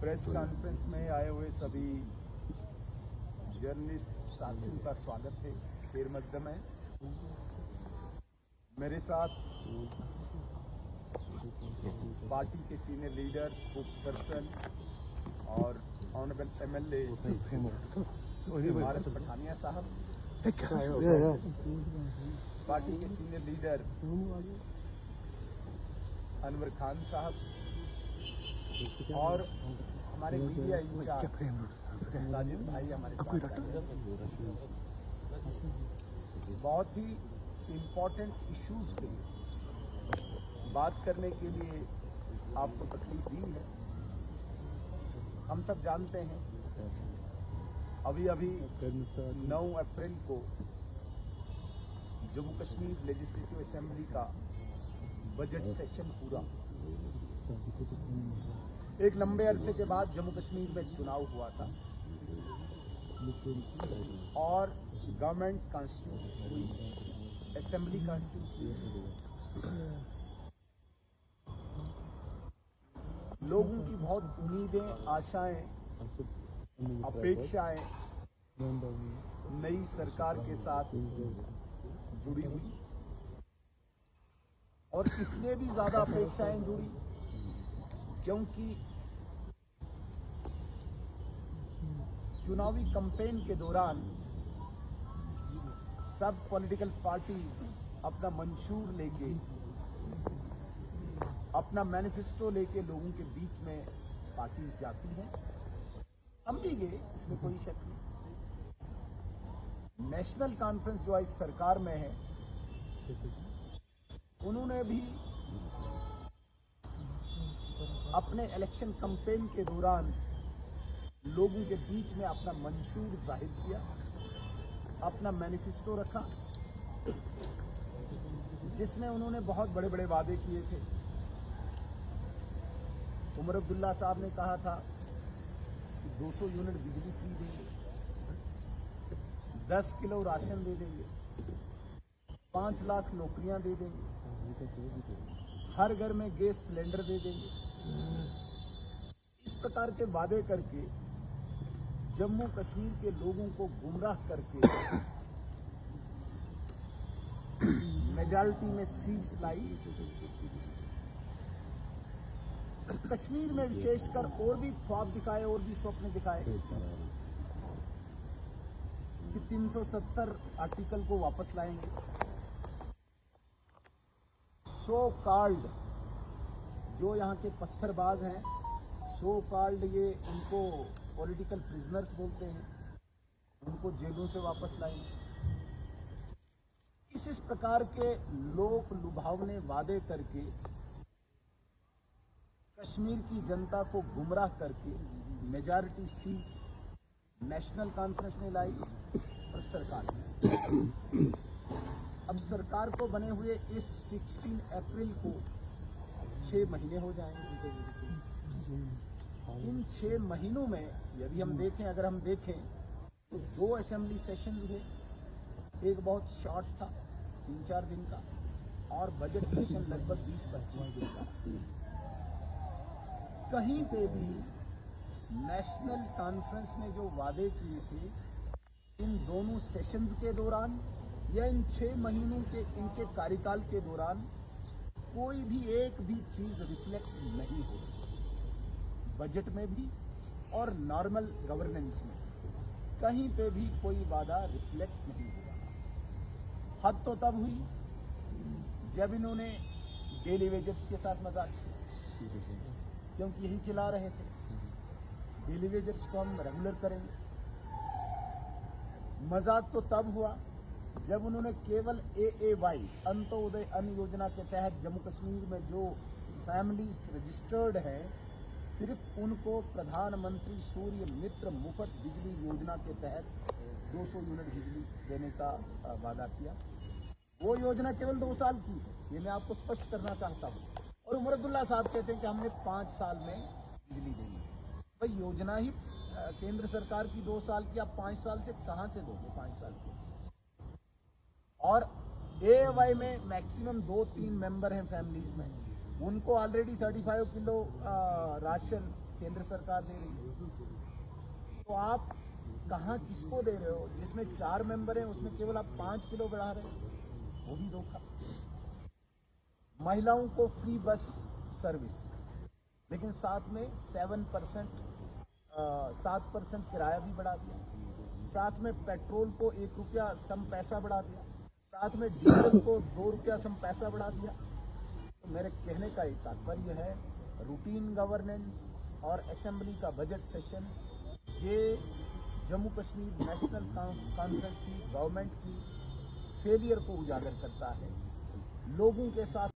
Press conference में आए हुए सभी जर्नलिस्ट साथियों का स्वागत है। फिर मकदम है मेरे साथ पार्टी के सीनियर लीडर, स्पोक्स पर्सन और ऑनरेबल एमएलए मारस पठानिया साहब, पार्टी के सीनियर लीडर अनवर खान साहब और हमारे मीडिया इंचार्ज साजिद भाई हमारे साथ हैं। बहुत ही इम्पोर्टेंट इश्यूज पे बात करने के लिए आपको तकलीफ दी है। हम सब जानते हैं अभी 9 अप्रैल को जम्मू कश्मीर लेजिस्लेटिव असेंबली का बजट सेशन पूरा, एक लंबे अरसे के बाद जम्मू कश्मीर में चुनाव हुआ था और गवर्नमेंट कॉन्स्टिट्यूट हुई, असेंबली कॉन्स्टिट्यूट हुई। लोगों की बहुत उम्मीदें, आशाएं, अपेक्षाएं नई सरकार के साथ जुड़ी हुई और इसलिए भी ज्यादा अपेक्षाएं जुड़ी क्योंकि चुनावी कैंपेन के दौरान सब पॉलिटिकल पार्टीज अपना मंशूर लेके, अपना मैनिफेस्टो लेके लोगों के बीच में पार्टीज जाती हैं। हम भी गए, इसमें कोई शक नहीं। नेशनल कॉन्फ्रेंस जो आज सरकार में है, उन्होंने भी अपने इलेक्शन कैंपेन के दौरान लोगों के बीच में अपना मंशूर जाहिर किया, अपना मैनिफेस्टो रखा, जिसमें उन्होंने बहुत बड़े बड़े वादे किए थे। उमर अब्दुल्ला साहब ने कहा था कि 200 यूनिट बिजली फ्री देंगे, 10 किलो राशन दे देंगे, 5 लाख नौकरियां दे देंगे, हर घर में गैस सिलेंडर दे देंगे। इस प्रकार के वादे करके जम्मू कश्मीर के लोगों को गुमराह करके मेजॉरिटी में सीट्स लाई। कश्मीर में विशेषकर और भी ख्वाब दिखाए और भी स्वप्न दिखाए कि 370 आर्टिकल को वापस लाएंगे, सो कॉल्ड जो यहाँ के पत्थरबाज हैं, सो कॉल्ड ये उनको पॉलिटिकल प्रिजनर्स बोलते हैं, उनको जेलों से वापस लाएंगे। इस प्रकार के लोक लुभावने वादे करके कश्मीर की जनता को गुमराह करके मेजॉरिटी सीट्स नेशनल कॉन्फ्रेंस ने लाई और सरकार ने। अब सरकार को बने हुए इस 16 अप्रैल को 6 महीने हो जाएंगे। इन 6 महीनों में यदि हम देखें, अगर हम देखें तो 2 असेंबली सेशन हुए, एक बहुत शॉर्ट था 3-4 दिन का और बजट सेशन लगभग 20-25 दिन का। कहीं पे भी नेशनल कॉन्फ्रेंस ने जो वादे किए थे इन दोनों सेशंस के दौरान या इन 6 महीनों के इनके कार्यकाल के दौरान कोई भी एक भी चीज रिफ्लेक्ट नहीं हो रही। बजट में भी और नॉर्मल गवर्नेंस में कहीं पे भी कोई वादा रिफ्लेक्ट नहीं हो रहा। हद तो तब हुई जब इन्होंने डेली वेजेस के साथ मजाक किया, क्योंकि यही चिल्ला रहे थे डेली वेजेस को हम रेगुलर करेंगे। मजाक तो तब हुआ जब उन्होंने केवल AAY अंत्योदय अन्न योजना के तहत जम्मू कश्मीर में जो फैमिलीज रजिस्टर्ड है, सिर्फ उनको प्रधानमंत्री सूर्य मित्र मुफ्त बिजली योजना के तहत 200 यूनिट बिजली देने का वादा किया। वो योजना केवल 2 साल की, ये मैं आपको स्पष्ट करना चाहता हूँ। और उमर अब्दुल्ला साहब कहते हैं कि हमने 5 साल में बिजली देनी। भाई योजना ही केंद्र सरकार की 2 साल की, आप 5 साल से कहां से दोगे 5 साल की? और AAY में मैक्सिमम 2-3 मेंबर हैं फैमिलीज में, उनको ऑलरेडी 35 किलो राशन केंद्र सरकार दे रही है। तो आप कहाँ किसको दे रहे हो? जिसमें 4 मेंबर हैं उसमें केवल आप 5 किलो बढ़ा रहे हो, वो भी धोखा। महिलाओं को फ्री बस सर्विस, लेकिन साथ में 7% किराया भी बढ़ा दिया, साथ में पेट्रोल को 1 रुपया सम पैसा बढ़ा दिया, साथ में डीजल को 2 रुपया सम पैसा बढ़ा दिया। तो मेरे कहने का एक तात्पर्य है, रूटीन गवर्नेंस और असेंबली का बजट सेशन ये जम्मू कश्मीर नेशनल कॉन्फ्रेंस की गवर्नमेंट की फेलियर को उजागर करता है। लोगों के साथ